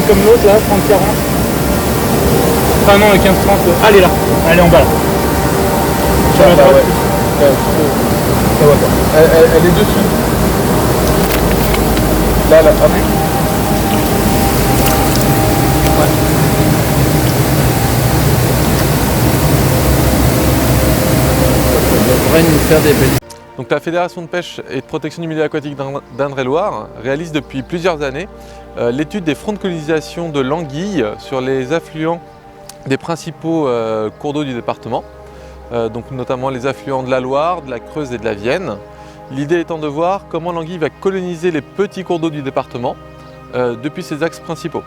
comme l'autre là, 30-40. Enfin non, le 15-30. Allez là, allez en bas là. Sur la droite. Ouais, ça va pas. Elle est dessus. Là, ah oui. Ça devrait nous faire des belles. Donc la Fédération de pêche et de protection du milieu aquatique d'Indre-et-Loire réalise depuis plusieurs années l'étude des fronts de colonisation de l'anguille sur les affluents des principaux cours d'eau du département, donc notamment les affluents de la Loire, de la Creuse et de la Vienne. L'idée étant de voir comment l'anguille va coloniser les petits cours d'eau du département depuis ses axes principaux.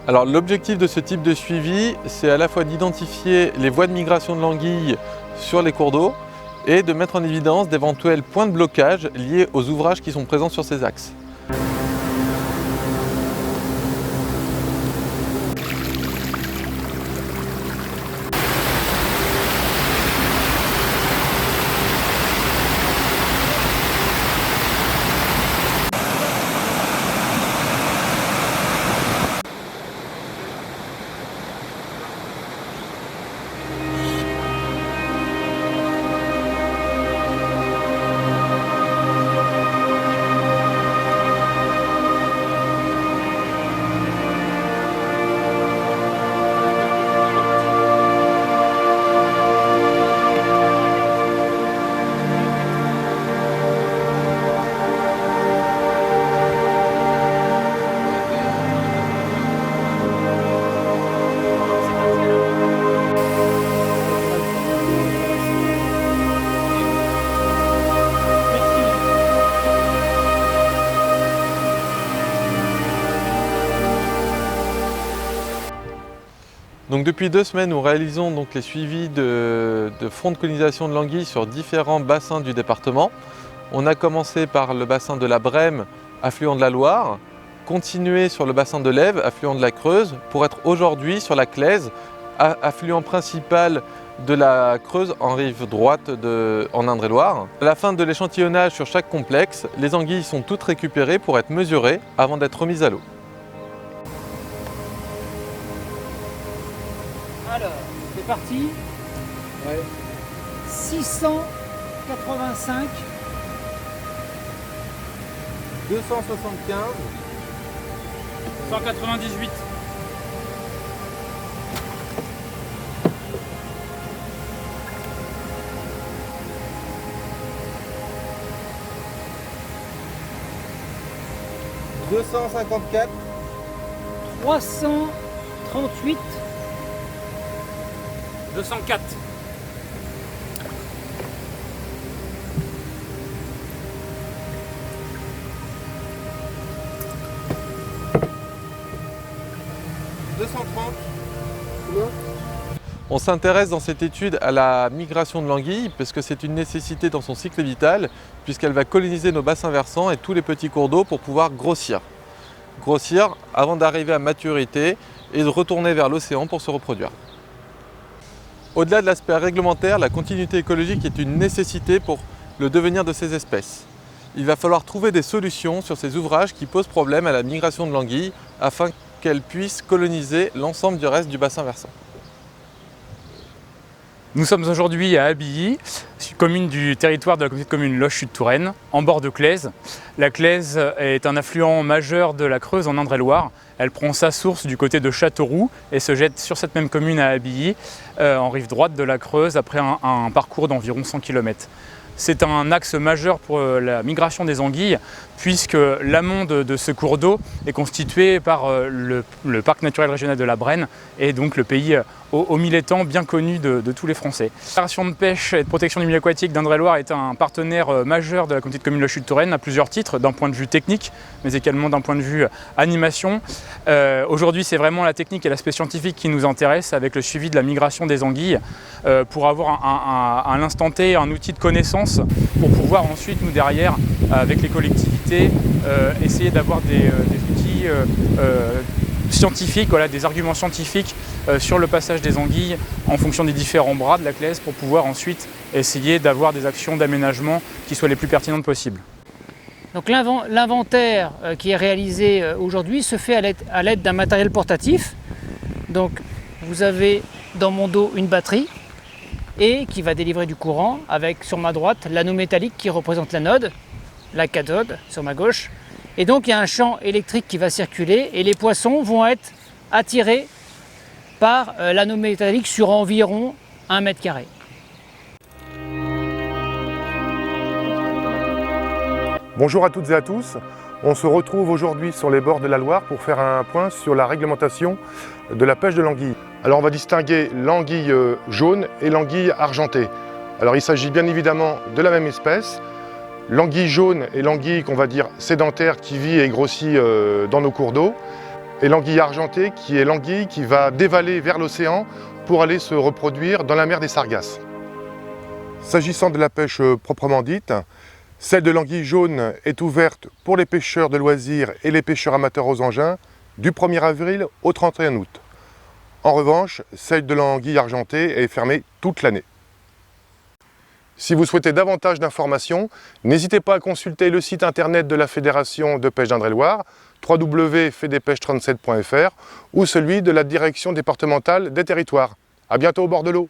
Alors l'objectif de ce type de suivi, c'est à la fois d'identifier les voies de migration de l'anguille sur les cours d'eau et de mettre en évidence d'éventuels points de blocage liés aux ouvrages qui sont présents sur ces axes. Donc depuis 2 semaines, nous réalisons donc les suivis de fronts de colonisation de l'anguille sur différents bassins du département. On a commencé par le bassin de la Brème, affluent de la Loire, continué sur le bassin de l'Ève, affluent de la Creuse, pour être aujourd'hui sur la Claise, affluent principal de la Creuse en rive droite en Indre-et-Loire. À la fin de l'échantillonnage sur chaque complexe, les anguilles sont toutes récupérées pour être mesurées avant d'être remises à l'eau. Alors, c'est parti. Ouais. 685. 275. 198. 254. 338. 204. 230. On s'intéresse dans cette étude à la migration de l'anguille parce que c'est une nécessité dans son cycle vital puisqu'elle va coloniser nos bassins versants et tous les petits cours d'eau pour pouvoir grossir. Grossir avant d'arriver à maturité et de retourner vers l'océan pour se reproduire. Au-delà de l'aspect réglementaire, la continuité écologique est une nécessité pour le devenir de ces espèces. Il va falloir trouver des solutions sur ces ouvrages qui posent problème à la migration de l'anguille afin qu'elle puisse coloniser l'ensemble du reste du bassin versant. Nous sommes aujourd'hui à Abilly, commune du territoire de la communauté de communes Loche-Sud-Touraine, en bord de Claise. La Claise est un affluent majeur de la Creuse en Indre-et-Loire. Elle prend sa source du côté de Châteauroux et se jette sur cette même commune à Abilly, en rive droite de la Creuse, après un parcours d'environ 100 km. C'est un axe majeur pour la migration des anguilles, puisque l'amont de ce cours d'eau est constitué par le parc naturel régional de la Brenne et donc le pays aux 1000 étangs bien connu de tous les Français. La Fédération de pêche et de protection du milieu aquatique d'Indre-et-Loire est un partenaire majeur de la communauté de communes Loche-Sud-Touraine à plusieurs titres, d'un point de vue technique, mais également d'un point de vue animation. Aujourd'hui, c'est vraiment la technique et l'aspect scientifique qui nous intéressent avec le suivi de la migration des anguilles pour avoir à l'instant T un outil de connaissance pour pouvoir ensuite, nous derrière, avec les collectivités, essayer d'avoir des outils scientifiques, voilà, des arguments scientifiques sur le passage des anguilles en fonction des différents bras de la claise pour pouvoir ensuite essayer d'avoir des actions d'aménagement qui soient les plus pertinentes possibles. Donc l'inventaire qui est réalisé aujourd'hui se fait à l'aide d'un matériel portatif. Donc vous avez dans mon dos une batterie et qui va délivrer du courant avec sur ma droite l'anneau métallique qui représente l'anode, la cathode sur ma gauche. Et donc il y a un champ électrique qui va circuler et les poissons vont être attirés par l'anneau métallique sur environ 1 mètre carré. Bonjour à toutes et à tous, on se retrouve aujourd'hui sur les bords de la Loire pour faire un point sur la réglementation de la pêche de l'anguille. Alors on va distinguer l'anguille jaune et l'anguille argentée. Alors il s'agit bien évidemment de la même espèce. L'anguille jaune est l'anguille qu'on va dire sédentaire qui vit et grossit dans nos cours d'eau. Et l'anguille argentée qui est l'anguille qui va dévaler vers l'océan pour aller se reproduire dans la mer des Sargasses. S'agissant de la pêche proprement dite, celle de l'anguille jaune est ouverte pour les pêcheurs de loisirs et les pêcheurs amateurs aux engins du 1er avril au 31 août. En revanche, celle de l'anguille argentée est fermée toute l'année. Si vous souhaitez davantage d'informations, n'hésitez pas à consulter le site internet de la Fédération de pêche d'Indre-et-Loire, www.fedepêche37.fr ou celui de la Direction départementale des territoires. À bientôt au bord de l'eau.